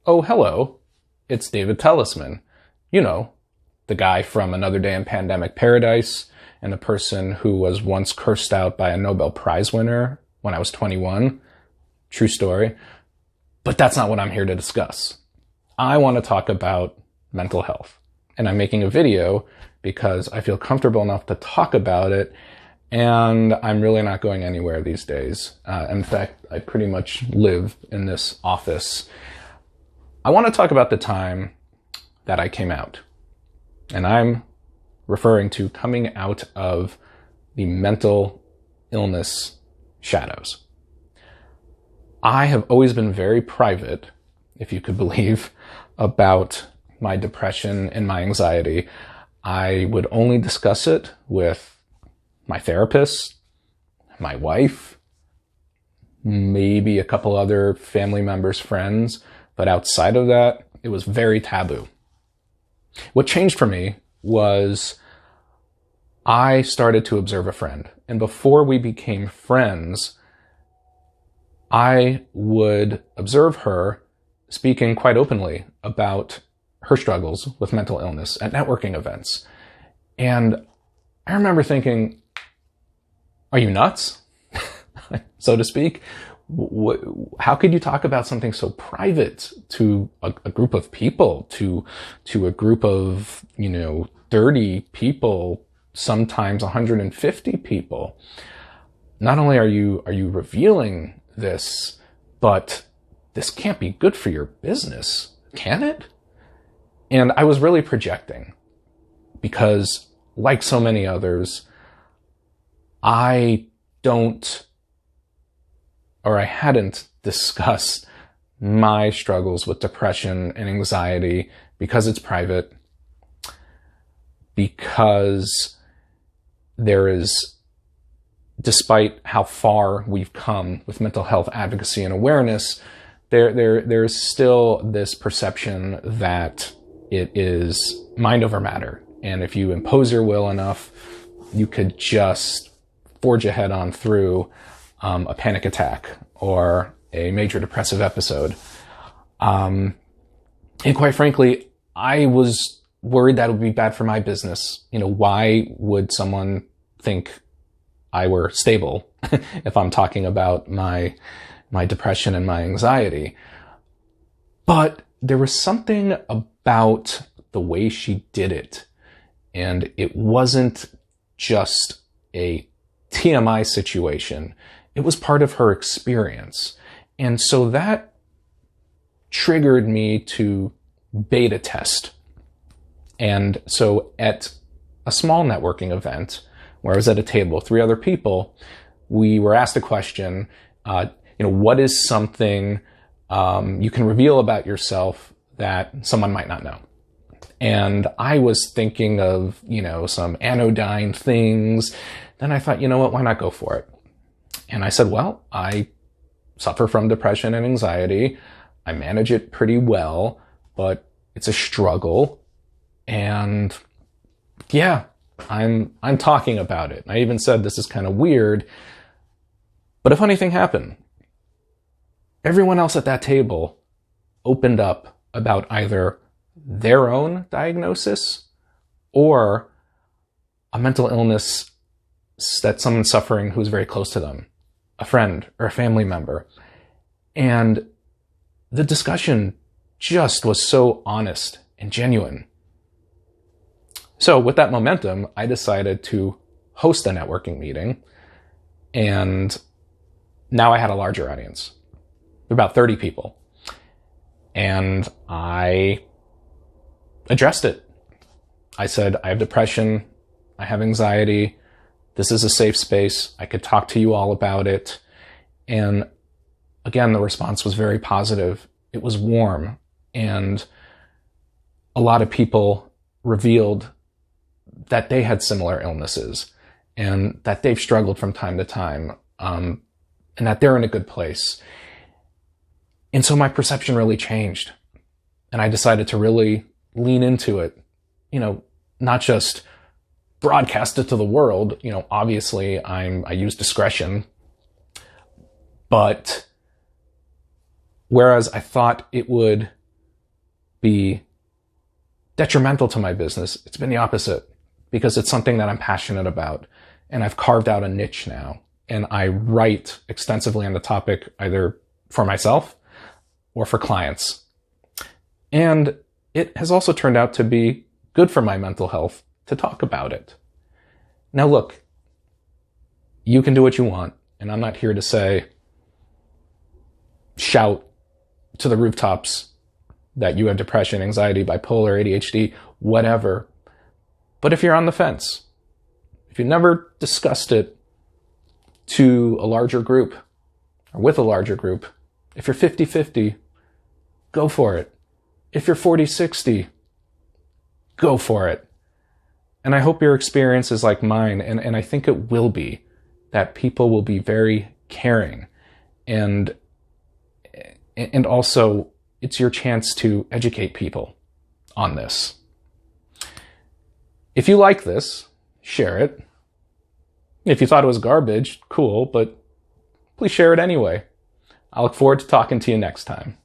Oh, hello, it's David Tellisman. You know, the guy from Another Day in Pandemic Paradise, and a person who was once cursed out by a Nobel Prize winner when I was 21. True story. But that's not what I'm here to discuss. I want to talk about mental health. And I'm making a video because I feel comfortable enough to talk about it, and I'm really not going anywhere these days. In fact, I pretty much live in this office. I want to talk about the time that I came out. And I'm referring to coming out of the mental illness shadows. I have always been very private, if you could believe, about my depression and my anxiety. I would only discuss it with my therapist, my wife, maybe a couple other family members, friends, but outside of that, it was very taboo. What changed for me was I started to observe a friend. And before we became friends, I would observe her speaking quite openly about her struggles with mental illness at networking events. And I remember thinking, are you nuts? So to speak. How could you talk about something so private to a group of people, to a group of, 30 people, sometimes 150 people? Not only are you revealing this, but this can't be good for your business, can it? And I was really projecting because, like so many others, I hadn't discussed my struggles with depression and anxiety because it's private, because there is, despite how far we've come with mental health advocacy and awareness, there's still this perception that it is mind over matter. And if you impose your will enough, you could just forge ahead on through a panic attack or a major depressive episode. And quite frankly, I was worried that it would be bad for my business. Why would someone think I were stable if I'm talking about my depression and my anxiety? But there was something about the way she did it. And it wasn't just a TMI situation. It was part of her experience. And so that triggered me to beta test. And so at a small networking event where I was at a table with 3 other people, we were asked a question, what is something you can reveal about yourself that someone might not know? And I was thinking of, some anodyne things. Then I thought, why not go for it? And I said, well, I suffer from depression and anxiety. I manage it pretty well, but it's a struggle. And yeah, I'm talking about it. I even said this is kind of weird, but a funny thing happened. Everyone else at that table opened up about either their own diagnosis or a mental illness that someone's suffering who's very close to them, a friend or a family member. And the discussion just was so honest and genuine. So with that momentum, I decided to host a networking meeting, and now I had a larger audience, about 30 people. And I addressed it. I said, I have depression, I have anxiety, this is a safe space, I could talk to you all about it. And again, the response was very positive. It was warm, and a lot of people revealed that they had similar illnesses and that they've struggled from time to time, and that they're in a good place. And so my perception really changed, and I decided to really lean into it, not just broadcast it to the world. Obviously I use discretion, but whereas I thought it would be detrimental to my business. It's been the opposite, because it's something that I'm passionate about, and I've carved out a niche now, and I write extensively on the topic either for myself or for clients. And it has also turned out to be good for my mental health to talk about it. Now look, you can do what you want, and I'm not here to say, shout to the rooftops that you have depression, anxiety, bipolar, ADHD, whatever. But if you're on the fence, if you never discussed it to a larger group or with a larger group, if you're 50-50, go for it. If you're 40-60, go for it. And I hope your experience is like mine, and I think it will be, that people will be very caring. And also, it's your chance to educate people on this. If you like this, share it. If you thought it was garbage, cool, but please share it anyway. I look forward to talking to you next time.